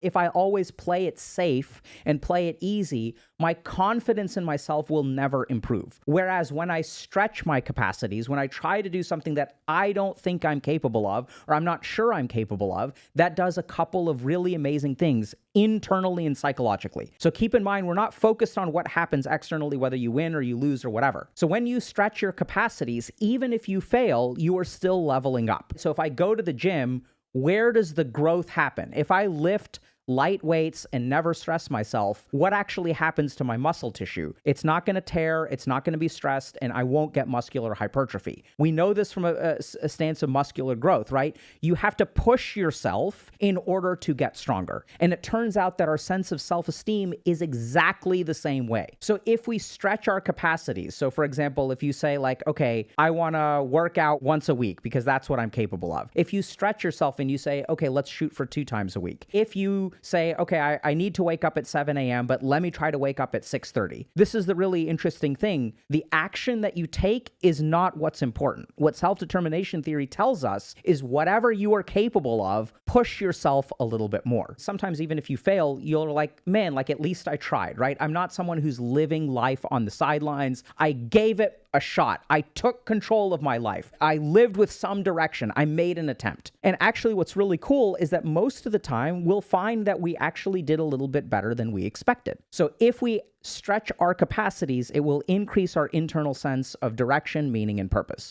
If I always play it safe and play it easy, my confidence in myself will never improve. Whereas when I stretch my capacities, when I try to do something that I don't think I'm capable of, or I'm not sure I'm capable of, that does a couple of really amazing things internally and psychologically. So keep in mind, we're not focused on what happens externally, whether you win or you lose or whatever. So when you stretch your capacities, even if you fail, you are still leveling up. So if I go to the gym, where does the growth happen? If I lift light weights and never stress myself, what actually happens to my muscle tissue? It's not going to tear, it's not going to be stressed, and I won't get muscular hypertrophy. We know this from a stance of muscular growth, right? You have to push yourself in order to get stronger. And it turns out that our sense of self-esteem is exactly the same way. So if we stretch our capacities, so for example, if you say like, okay, I want to work out once a week because that's what I'm capable of. If you stretch yourself and you say, okay, let's shoot for 2 times a week. If you say, okay, I need to wake up at 7 a.m., but let me try to wake up at 6:30. This is the really interesting thing. The action that you take is not what's important. What self-determination theory tells us is whatever you are capable of, push yourself a little bit more. Sometimes even if you fail, you're like, man, like at least I tried, right? I'm not someone who's living life on the sidelines. I gave it a shot. I took control of my life. I lived with some direction. I made an attempt. And actually what's really cool is that most of the time we'll find that we actually did a little bit better than we expected. So if we stretch our capacities, it will increase our internal sense of direction, meaning, and purpose.